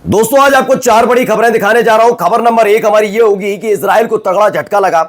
दोस्तों आज आपको चार बड़ी खबरें दिखाने जा रहा हूं। खबर नंबर एक हमारी ये होगी कि इजराइल को तगड़ा झटका लगा।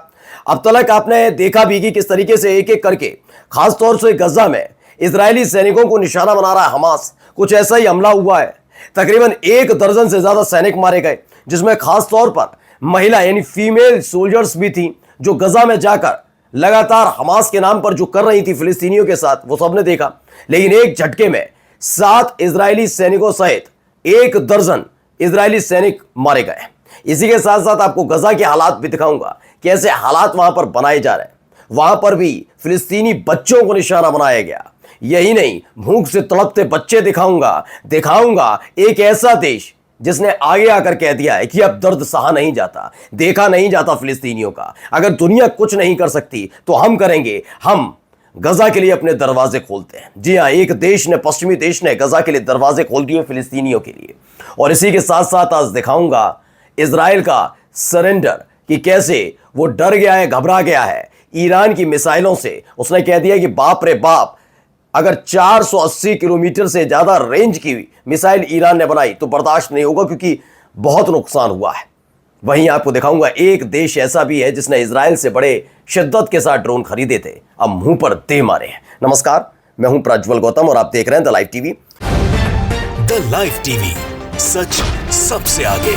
अब तक आपने देखा भी कि किस तरीके से एक एक करके खासतौर से गजा में इजरायली सैनिकों को निशाना बना रहा है हमास। कुछ ऐसा ही हमला हुआ है, तकरीबन 1 दर्जन से ज्यादा सैनिक मारे गए, जिसमें खासतौर पर महिला यानी फीमेल सोल्जर्स भी थी, जो गजा में जाकर लगातार हमास के नाम पर जो कर रही थी फिलिस्तीनियों के साथ, वो सबने देखा। लेकिन एक झटके में 7 इजरायली सैनिकों सहित 1 दर्जन इजरायली सैनिक मारे गए। इसी के साथ साथ आपको गजा के हालात भी दिखाऊंगा, कैसे हालात वहां पर बनाए जा रहे हैं। वहां पर भी फिलिस्तीनी बच्चों को निशाना बनाया गया। यही नहीं, भूख से तड़पते बच्चे दिखाऊंगा एक ऐसा देश जिसने आगे आकर कह दिया है कि अब दर्द सहा नहीं जाता, देखा नहीं जाता फिलिस्तीनियों का। अगर दुनिया कुछ नहीं कर सकती तो हम करेंगे। हम गजा के लिए अपने दरवाजे खोलते हैं। जी हां, एक देश ने, पश्चिमी देश ने गजा के लिए दरवाजे खोल दिए फिलिस्तीनियों के लिए। और इसी के साथ साथ आज दिखाऊंगा इजराइल का सरेंडर, कि कैसे वो डर गया है, घबरा गया है ईरान की मिसाइलों से। उसने कह दिया कि बाप रे बाप, अगर 480 किलोमीटर से ज्यादा रेंज की मिसाइल ईरान ने बनाई तो बर्दाश्त नहीं होगा, क्योंकि बहुत नुकसान हुआ है। वहीं आपको दिखाऊंगा एक देश ऐसा भी है जिसने इजराइल से बड़े शिद्दत के साथ ड्रोन खरीदे थे, अब मुंह पर दे मारे हैं। नमस्कार, मैं हूं प्रज्वल गौतम और आप देख रहे हैं the live TV. The live TV, सच सबसे आगे।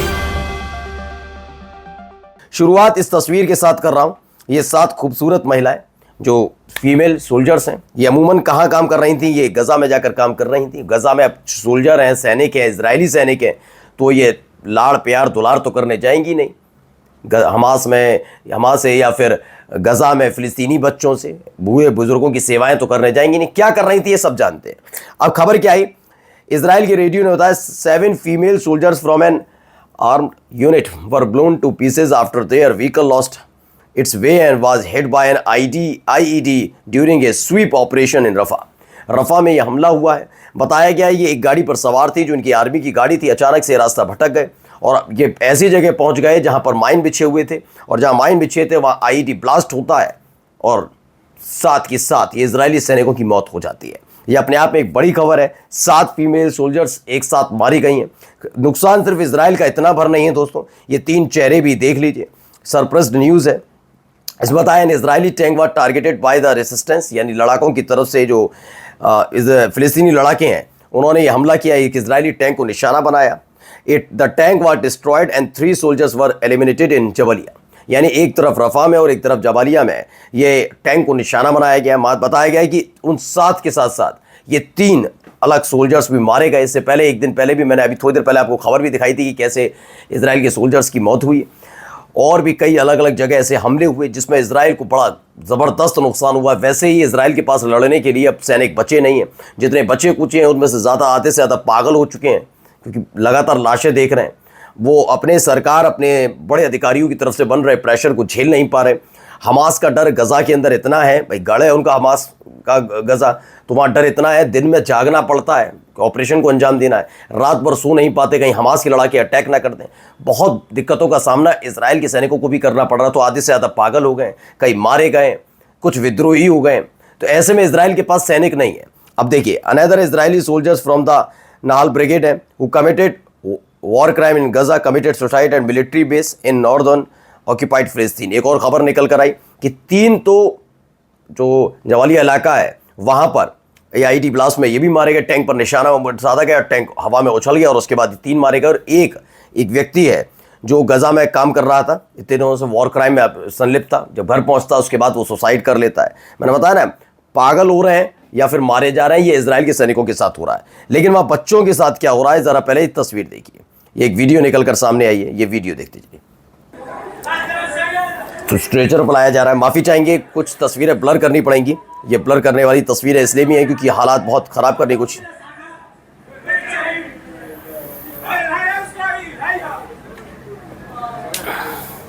शुरुआत इस तस्वीर के साथ कर रहा हूं। ये 7 खूबसूरत महिलाएं जो फीमेल सोल्जर्स हैं, ये अमूमन कहां काम कर रही थी? ये गजा में जाकर काम कर रही थी। गजा में अब सोल्जर हैं, सैनिक हैं, इजरायली सैनिक हैं, तो ये लाड़ प्यार दुलार तो करने जाएंगी नहीं हमास से या फिर गजा में फिलिस्तीनी बच्चों से, बूढ़े बुजुर्गों की सेवाएं तो करने जाएंगी नहीं। क्या कर रही थी ये सब जानते हैं। अब खबर क्या आई, इजराइल के रेडियो ने बताया 7 female soldiers from an armed unit were blown to pieces after their vehicle lost its way and was hit by an IED during a sweep operation in Rafah में यह हमला हुआ है। बताया गया ये एक गाड़ी पर सवार थी जो इनकी आर्मी की गाड़ी थी। अचानक से रास्ता भटक गए और ये ऐसी जगह पहुंच गए जहां पर माइन बिछे हुए थे, और जहां माइन बिछे थे वहां आईईडी ब्लास्ट होता है और साथ के साथ ये इजरायली सैनिकों की मौत हो जाती है। ये अपने आप में एक बड़ी खबर है। 7 फीमेल सोल्जर्स एक साथ मारी गई हैं। नुकसान सिर्फ इजराइल का इतना भर नहीं है दोस्तों, ये 3 चेहरे भी देख लीजिए। सरप्रेस्ड न्यूज़ है। इस बताया Israeli tank was targeted by the resistance, यानी लड़ाकों की तरफ से जो फिलिस्तीनी लड़ाके हैं उन्होंने ये हमला किया, एक इजरायली टैंक को निशाना बनाया। The tank was destroyed and 3 soldiers were eliminated in Jabalia, यानी एक तरफ रफा में और एक तरफ जबालिया में ये टैंक को निशाना बनाया गया। बताया गया कि उन 7 के साथ साथ ये 3 अलग सोल्जर्स भी मारे गए। इससे पहले, एक दिन पहले भी मैंने, अभी थोड़ी देर पहले आपको खबर भी दिखाई थी कि कैसे इजराइल के सोल्जर्स की मौत हुई। और भी कई अलग अलग जगह ऐसे हमले हुए जिसमें इजराइल को बड़ा ज़बरदस्त नुकसान हुआ। वैसे ही इजराइल के पास लड़ने के लिए अब सैनिक बचे नहीं हैं। जितने बचे कुचे हैं उनमें से ज़्यादा, आधे से ज़्यादा पागल हो चुके हैं, क्योंकि लगातार लाशें देख रहे हैं। वो अपने सरकार, अपने बड़े अधिकारियों की तरफ से बन रहे प्रेशर को झेल नहीं पा रहे। हमास का डर गजा के अंदर इतना है, भाई गढ़ है उनका हमास का गजा, तो वहाँ डर इतना है, दिन में जागना पड़ता है, ऑपरेशन को अंजाम देना है, रात भर सो नहीं पाते कहीं हमास के लड़ाके अटैक ना कर दें। बहुत दिक्कतों का सामना इजराइल के सैनिकों को भी करना पड़ रहा। तो आधे से ज़्यादा पागल हो गए, कई मारे गए, कुछ विद्रोही हो गए। तो ऐसे में इजराइल के पास सैनिक नहीं है। अब देखिए, another Israeli soldiers from the Nahal brigade है who committed war crime in Gaza committed suicide and military base in northern occupied Palestine. एक और खबर निकल कर आई कि 3 तो जो जवालिया इलाका है वहाँ पर आईईडी ब्लास्ट में ये भी मारे गए, टैंक पर निशाना साधा गया, टैंक हवा में उछल गया और उसके बाद 3 मारे गए। और एक व्यक्ति है जो गजा में काम कर रहा था, इतने दिनों से वॉर क्राइम में संलिप्त था, जब घर पहुँचता उसके बाद वो सुसाइड कर लेता है। मैंने बताया ना, पागल हो रहे हैं या फिर मारे जा रहे हैं, ये इजराइल के सैनिकों के साथ हो रहा है। लेकिन वहाँ बच्चों के साथ क्या हो रहा है, ज़रा पहले ही तस्वीर देखिए। ये एक वीडियो निकल कर सामने आई है, ये वीडियो देखते जाइए। तो स्ट्रेचर पर लाया जा रहा है। माफ़ी चाहेंगे, कुछ तस्वीरें ब्लर करनी पड़ेंगी। ये ब्लर करने वाली तस्वीरें इसलिए भी हैं क्योंकि हालात बहुत ख़राब करने कुछ।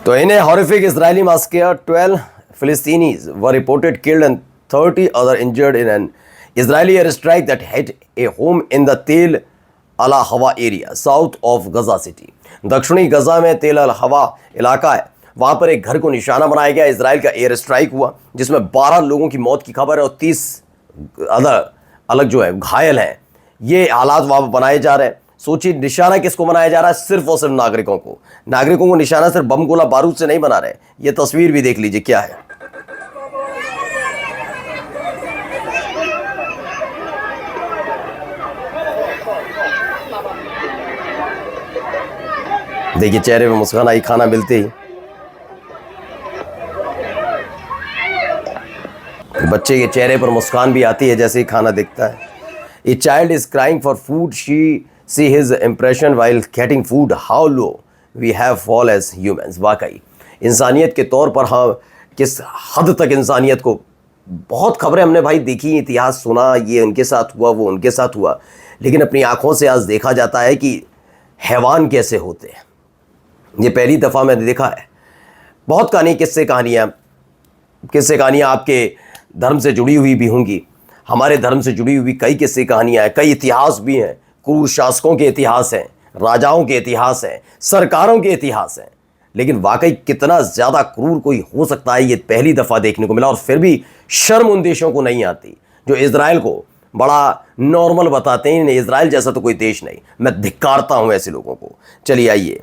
तो इन horrific Israeli massacre 12 Philistines were reported killed and 30 other injured in an Israeli airstrike that hit a home in the Tel Al Hawa area south of Gaza city। दक्षिणी गजा में तेल अल हवा इलाका है, वहाँ पर एक घर को निशाना बनाया गया। इजराइल का एयर स्ट्राइक हुआ जिसमें 12 लोगों की मौत की खबर है और 30 अलग जो है घायल हैं। ये हालात वहाँ पर बनाए जा रहे हैं। सोचिए निशाना किसको बनाया जा रहा है, सिर्फ और सिर्फ नागरिकों को। नागरिकों को निशाना सिर्फ बम गोला बारूद से नहीं बना रहे। ये तस्वीर भी देख लीजिए क्या है। देखिए चेहरे पे मुस्कान आई खाना मिलते ही। बच्चे के चेहरे पर मुस्कान भी आती है जैसे ही खाना दिखता है। A child is crying for food, she see his impression while getting food, how low we have fall as humans. वाकई इंसानियत के तौर पर हाँ किस हद तक इंसानियत को, बहुत खबरें हमने भाई देखी, इतिहास सुना, ये उनके साथ हुआ वो उनके साथ हुआ, लेकिन अपनी आंखों से आज देखा जाता है कि हैवान कैसे होते हैं। ये पहली दफ़ा मैंने देखा है। बहुत किस्से कहानियाँ आपके धर्म से जुड़ी हुई भी होंगी, हमारे धर्म से जुड़ी हुई कई किस्से कहानियाँ हैं, कई इतिहास भी हैं, क्रूर शासकों के इतिहास हैं, राजाओं के इतिहास हैं, सरकारों के इतिहास हैं, लेकिन वाकई कितना ज़्यादा क्रूर कोई हो सकता है ये पहली दफ़ा देखने को मिला। और फिर भी शर्म उन देशों को नहीं आती जो इजराइल को बड़ा नॉर्मल बताते हैं। इजराइल जैसा तो कोई देश नहीं। मैं धिक्कारता हूँ ऐसे लोगों को। चलिए आइए,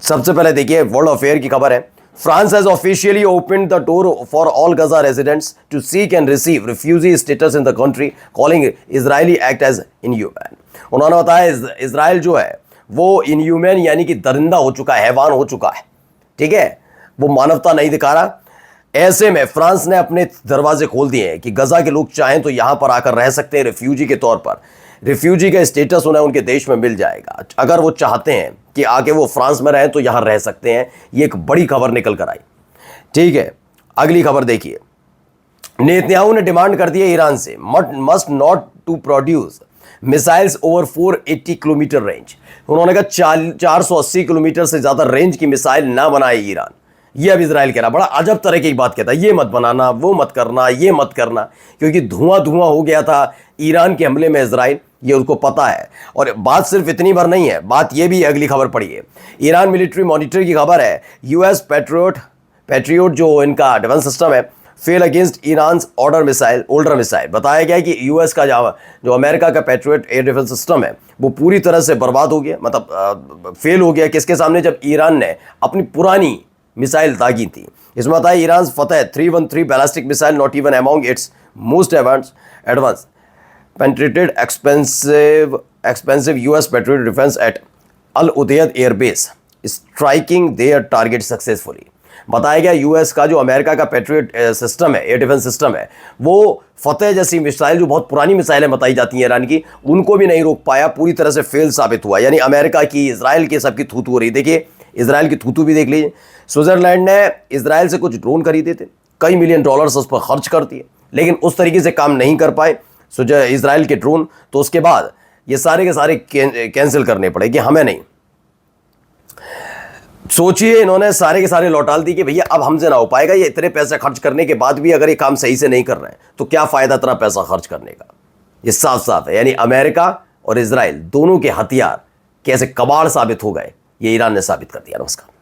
सबसे पहले देखिए वर्ल्ड अफेयर की खबर है। France has officially opened the door for all Gaza residents to seek and receive refugee status in the country, calling Israeli act as inhuman। उन्होंने बताया इजराइल जो है वो इनह्यूमन यानी कि दरिंदा हो चुका है, हैवान हो चुका है, ठीक है, वो मानवता नहीं दिखा रहा। ऐसे में फ्रांस ने अपने दरवाजे खोल दिए हैं कि गजा के लोग चाहें तो यहां पर आकर रह सकते हैं रिफ्यूजी के तौर पर। रिफ्यूजी का स्टेटस उन्हें उनके देश में मिल जाएगा। अगर वो चाहते हैं कि आके वो फ्रांस में रहें तो यहां रह सकते हैं। ये एक बड़ी खबर निकल कर आई, ठीक है। अगली खबर देखिए, नेतन्याहू ने डिमांड कर दी है ईरान से must not to produce missiles over 480 kilometre range. उन्होंने कहा 480 किलोमीटर से ज्यादा रेंज की मिसाइल ना बनाए ईरान। ये अब इजराइल कह रहा, बड़ा अजब तरह की बात कहता है, ये मत बनाना, वो मत करना, ये मत करना, क्योंकि धुआं धुआं हो गया था ईरान के हमले में इजराइल, ये उसको पता है। और बात सिर्फ इतनी भर नहीं है, बात ये भी अगली खबर पड़ी है। ईरान मिलिट्री मॉनिटर की खबर है, यूएस पैट्रियोट जो इनका डिफेंस सिस्टम है fail against Iran older missile. बताया गया कि यूएस का जो अमेरिका का पैट्रियोट एयर डिफेंस सिस्टम है वो पूरी तरह से बर्बाद हो गया, मतलब फेल हो गया। किसके सामने? जब ईरान ने अपनी पुरानी मिसाइल दागी थी। इसमें बताया Iran Fateh 313 ballistic missile not even among its most advance penetrated expensive US Patriot defence at Al Udeid airbase striking their target successfully. बताया गया यूएस का जो अमेरिका का पैट्रियोट सिस्टम है, एयर डिफेंस सिस्टम है, वो फतेह जैसी मिसाइल जो बहुत पुरानी मिसाइलें बताई जाती हैं ईरान की, उनको भी नहीं रोक पाया, पूरी तरह से फेल साबित हुआ। यानी अमेरिका की, इजराइल की, सबकी थूथू हो रही। देखिए इजराइल की थूथू भी देख लीजिए। स्विट्जरलैंड ने इजराइल से कुछ ड्रोन खरीदे थे, कई मिलियन डॉलर्स उस पर खर्च कर दिए, लेकिन उस तरीके से काम नहीं कर पाए इजराइल के ड्रोन, तो उसके बाद ये सारे के सारे कैंसिल करने पड़े कि हमें नहीं। सोचिए इन्होंने सारे के सारे लौटा दी कि भैया अब हमसे ना हो पाएगा, ये इतने पैसे खर्च करने के बाद भी अगर ये काम सही से नहीं कर रहे हैं तो क्या फायदा इतना पैसा खर्च करने का। ये साफ साफ है, यानी अमेरिका और इजराइल दोनों के हथियार कैसे कबाड़ साबित हो गए, ये ईरान ने साबित कर दिया। नमस्कार।